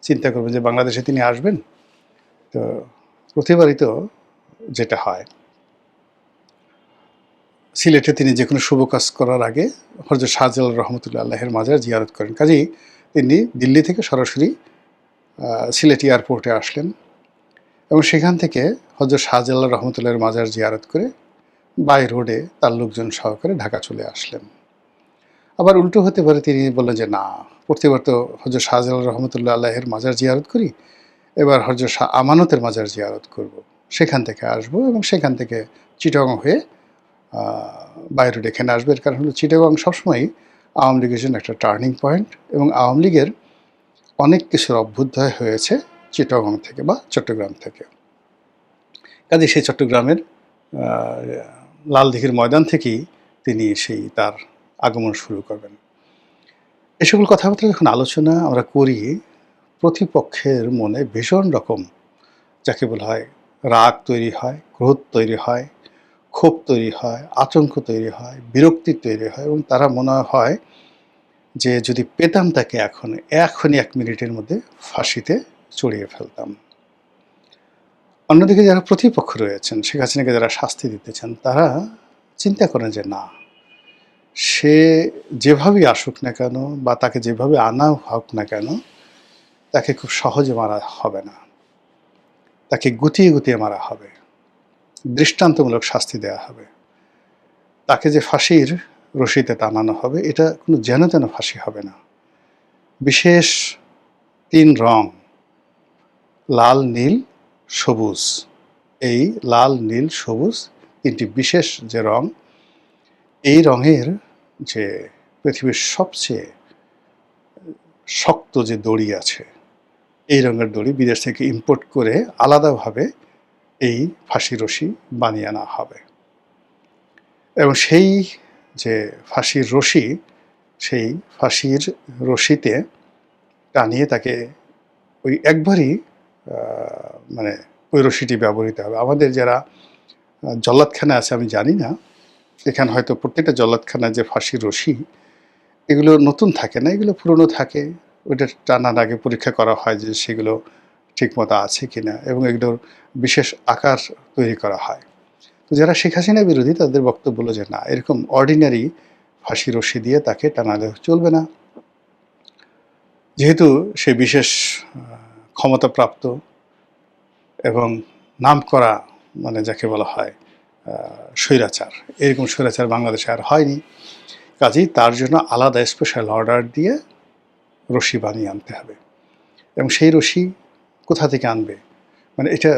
চিন্তা করবেন যে বাংলাদেশে তিনি আসবেন। তো প্রতিবারই তো যেটা হয়, সিলেটে তিনি যেকোনো শুভ কাজ করার আগে হযরত শাহজালাল রহমতুল্লাহ আলাইহির মাজার জিয়ারত করেন। কাজেই তিনি দিল্লি থেকে সরাসরি সিলেট এয়ারপোর্টে আসলেন এবং সেখান থেকে হযরত শাহজালাল রহমতুল্লাহর মাজার জিয়ারত করে বাই রোডে তার লোকজন সহকারে ঢাকা চলে আসলেন। আবার উল্টো হতে পারে, তিনি বললেন যে না, প্রতিবার তো হযরত শাহজালাল রহমতুল্লাহ আলাইহির মাজার জিয়ারত করি, এবার হযরত শাহ আমানতের মাজার জিয়ারত করব, সেখান থেকে আসবো এবং সেখান থেকে চিটাগং হয়ে বাই রোড এখানে আসবে। এর কারণ হলো চিটাগং সবসময়ই আওয়ামী লীগের জন্য একটা টার্নিং পয়েন্ট এবং আওয়ামী লীগের অনেক কিছুর অভ্যুদয় হয়েছে চিটাগং থেকে বা চট্টগ্রাম থেকে। কাজে সেই চট্টগ্রামের লালদিঘির ময়দান থেকেই তিনি সেই তার আগমন শুরু করবেন। এ সকল কথাবার্তা যখন আলোচনা আমরা করি, প্রতিপক্ষের মনে ভীষণ রকম যাকে বলা হয় রাগ তৈরি হয়, ক্রোধ তৈরি হয়, ক্ষোভ তৈরি হয়, আতঙ্ক তৈরি হয়, বিরক্তি তৈরি হয় এবং তারা মনে হয় যে যদি পেতাম তাকে এখনই ১ মিনিটের মধ্যে ফাঁসিতে চড়িয়ে ফেলতাম। অন্যদিকে যারা প্রতিপক্ষ রয়েছেন, শেখ হাসিনাকে যারা শাস্তি দিতে চান, তারা চিন্তা করেন যে না, সে যেভাবেই আসুক না কেন বা তাকে যেভাবে আনা হোক না কেন, তাকে খুব সহজে মারা হবে না, তাকে গুটিয়ে গুটিয়ে মারা হবে, দৃষ্টান্তমূলক শাস্তি দেওয়া হবে। তাকে যে ফাঁসির রশিতে টানানো হবে, এটা কোনো যেন তেন ফাঁসি হবে না। বিশেষ ৩ রং, লাল, নীল, সবুজ, এই লাল, নীল, সবুজ ৩টি বিশেষ যে রং, এই রঙের যে পৃথিবীর সবচেয়ে শক্ত যে দড়ি আছে, এই রঙের দড়ি বিদেশ থেকে ইম্পোর্ট করে আলাদাভাবে এই ফাঁসি রশি বানিয়ে আনা হবে এবং সেই যে ফাঁসির রশি, সেই ফাঁসির রশিতে টানিয়ে তাকে ওই একবারই মানে ওই রশিটি ব্যবহৃত হবে। আমাদের যারা জল্লাদখানা আছে, আমি জানি না, এখানে হয়তো প্রত্যেকটা জল্লাদখানায় যে ফাঁসির রশি, এগুলো নতুন থাকে না, এগুলো পুরনো থাকে। ওইটা টানার আগে পরীক্ষা করা হয় যে সেগুলো ঠিকমতো আছে কিনা এবং এগুলোর বিশেষ আকার তৈরি করা হয়। তো যারা শেখ হাসিনা বিরোধী, তাদের বক্তব্য হলো যে না, এরকম অর্ডিনারি ফাঁসি রশি দিয়ে তাকে টানালে চলবে না। যেহেতু সে বিশেষ ক্ষমতাপ্রাপ্ত এবং নামকরা, মানে যাকে বলা হয় স্বৈরাচার, এরকম স্বৈরাচার বাংলাদেশে আর হয়নি। কাজেই তার জন্য আলাদা স্পেশাল অর্ডার দিয়ে রশি বানিয়ে আনতে হবে এবং সেই রশি কোথা থেকে আনবে, মানে এটা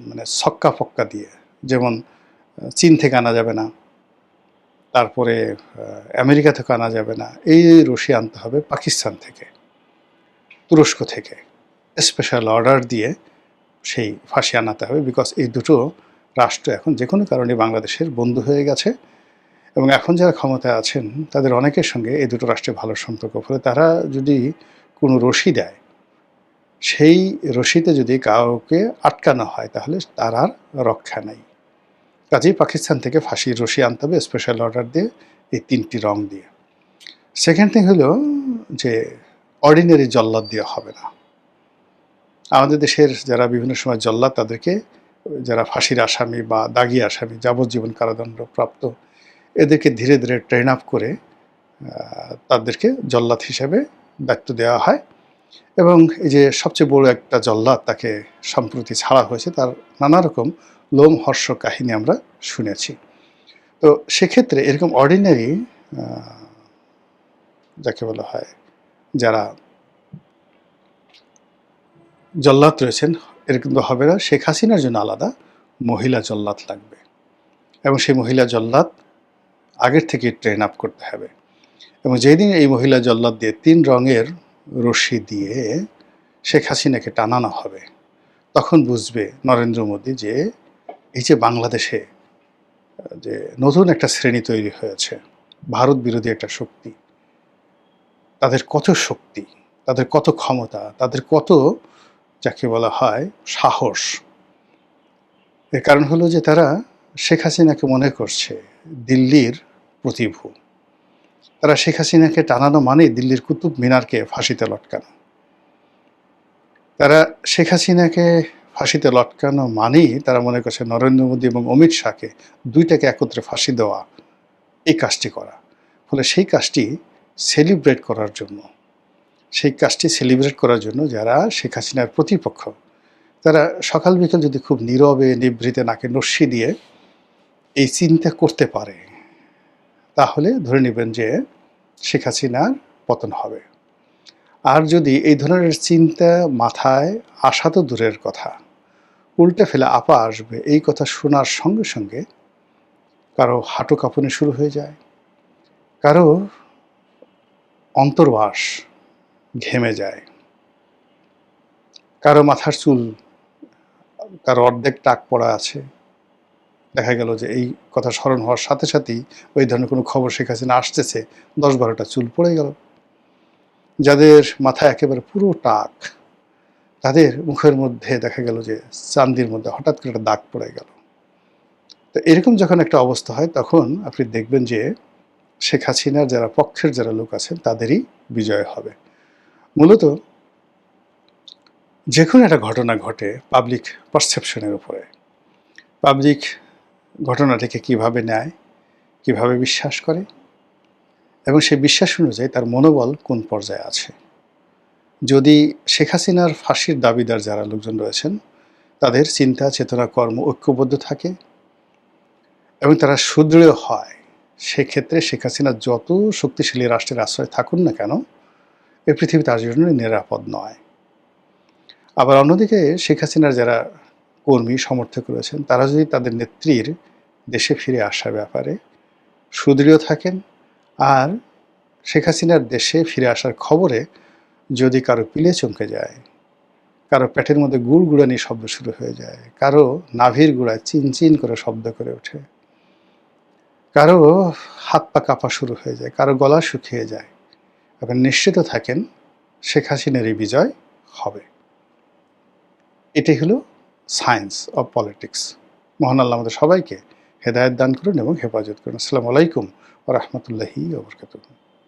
মানে ছক্কা ফক্কা দিয়ে, যেমন চীন থেকে আনা যাবে না, তারপরে আমেরিকা থেকে আনা যাবে না, এই রশি আনতে হবে পাকিস্তান থেকে, তুরস্ক থেকে স্পেশাল অর্ডার দিয়ে সেই ফাঁসি আনাতে হবে। বিকজ এই দুটো রাষ্ট্র এখন যে কোনো কারণে বাংলাদেশের বন্ধু হয়ে গেছে এবং এখন যারা ক্ষমতায় আছেন তাদের অনেকের সঙ্গে এই দুটো রাষ্ট্রের ভালো সম্পর্ক। ফলে তারা যদি কোনো রশি দেয়, সেই রশিতে যদি কাউকে আটকানো হয়, তাহলে তার আর রক্ষা নাই। কাজেই পাকিস্তান থেকে ফাঁসির রশি আনতে হবে স্পেশাল অর্ডার দিয়ে, এই ৩টি রং দিয়ে। সেকেন্ড থিং হলো যে অর্ডিনারি জল্লাদ দিয়ে হবে না। আমাদের দেশের যারা বিভিন্ন সময় জল্লাদ, তাদেরকে যারা ফাঁসির আসামি বা দাগি আসামি, যাবজ্জীবন কারাদণ্ড প্রাপ্ত, এদেরকে ধীরে ধীরে ট্রেন আপ করে তাদেরকে জল্লাদ হিসেবে দায়িত্ব দেওয়া হয় এবং এই যে সবচেয়ে বড় একটা জল্লাদ, তাকে সম্প্রতি ছাড়া হয়েছে, তার নানা রকম লোমহর্ষক কাহিনী আমরা শুনেছি। তো সেক্ষেত্রে এরকম অর্ডিনারি যাকে বলা হয় যারা জল্লাদ রয়েছেন, এরকম তো হবে না। শেখ হাসিনার জন্য আলাদা মহিলা জল্লাদ লাগবে এবং সেই মহিলা জল্লাদ আগের থেকে ট্রেন আপ করতে হবে এবং যেদিন এই মহিলা জল্লাদ দিয়ে ৩ রঙের রশি দিয়ে শেখ হাসিনাকে টানানো হবে, তখন বুঝবে নরেন্দ্র মোদী যে এই যে বাংলাদেশে যে নতুন একটা শ্রেণী তৈরি হয়েছে, ভারত বিরোধী একটা শক্তি, তাদের কত শক্তি, তাদের কত ক্ষমতা, তাদের কত যাকে বলা হয় সাহস। এর কারণ হলো যে তারা শেখ হাসিনাকে মনে করছে দিল্লির প্রতিভু। তারা শেখ হাসিনাকে টানানো মানে দিল্লির কুতুব মিনারকে ফাঁসিতে লটকানো। তারা শেখ হাসিনাকে ফাঁসিতে লটকানো মানেই তারা মনে করছে নরেন্দ্র মোদী এবং অমিত শাহকে দুইটাকে একত্রে ফাঁসি দেওয়া, এই কাজটি করা। ফলে সেই কাজটি সেলিব্রেট করার জন্য যারা শেখ হাসিনার প্রতিপক্ষ, তারা সকাল বিকেল যদি খুব নীরবে নিভৃতে নাকে নস্যি দিয়ে এই চিন্তা করতে পারে, তাহলে ধরে নেবেন যে শেখ হাসিনার পতন হবে। আর যদি এই ধরনের চিন্তা মাথায় আসা তো দূরের কথা, উল্টে ফেলে আপা আসবে এই কথা শোনার সঙ্গে সঙ্গে কারো হাঁটু কাঁপুনি শুরু হয়ে যায়, কারো অন্তর্বাস ঘেমে যায়, কারো মাথার চুল, কারো অর্ধেক টাক পড়া আছে। দেখা গেল যে এই কথা স্মরণ হওয়ার সাথে সাথেই ওই ধরনের কোনো খবর শেখ হাসিনা আসতেছে, 10-12টা চুল পড়ে গেল। যাদের মাথায় একেবারে পুরো টাক, তাদের মুখের মধ্যে দেখা গেল যে চান্দির মধ্যে হঠাৎ করে একটা দাগ পড়ে গেল। তো এরকম যখন একটা অবস্থা হয়, তখন আপনি দেখবেন যে শেখ হাসিনার যারা পক্ষের যারা লোক আছেন তাদেরই বিজয় হবে। মূলত যে কোনো একটা ঘটনা ঘটে পাবলিক পারসেপশনের উপরে, পাবলিক ঘটনাটিকে কিভাবে নেয়, কিভাবে বিশ্বাস করে, এবং সেই বিশ্বাস অনুযায়ী তার মনোবল কোন পর্যায়ে আছে। যদি শেখ হাসিনার ফাঁসির দাবিদার যারা লোকজন রয়েছেন তাদের চিন্তা চেতনা কর্ম ঐক্যবদ্ধ থাকে এবং তারা সুদৃঢ় হয়, সেক্ষেত্রে শেখ হাসিনা যত শক্তিশালী রাষ্ট্রের আশ্রয় থাকুন না কেন, এই পৃথিবী তার জন্য নিরাপদ নয়। আবার অন্যদিকে শেখ হাসিনার যারা কর্মী সমর্থক রয়েছেন, তারা যদি তাদের নেত্রীর দেশে ফিরে আসার ব্যাপারে সুদৃঢ় থাকেন, আর শেখ হাসিনার দেশে ফিরে আসার খবরে যদি কারো পিলে চমকে যায়, কারো পেটের মধ্যে গুড়গুড়ানি শব্দ শুরু হয়ে যায়, কারো নাভির গোড়ায় চিনচিন করে শব্দ করে ওঠে, কারো হাত পা কাঁপা শুরু হয়ে যায়, কারো গলা শুকিয়ে যায়, আপনি নিশ্চিত থাকেন শেখ হাসিনারই বিজয় হবে। এটাই হলো সায়েন্স অফ পলিটিক্স। মহান আল্লাহ আমাদের সবাইকে হেদায়েত দান করুন এবং হেফাজত করুন। আসসালামু আলাইকুম ওয়া রাহমাতুল্লাহি ওয়া বারাকাতুহু।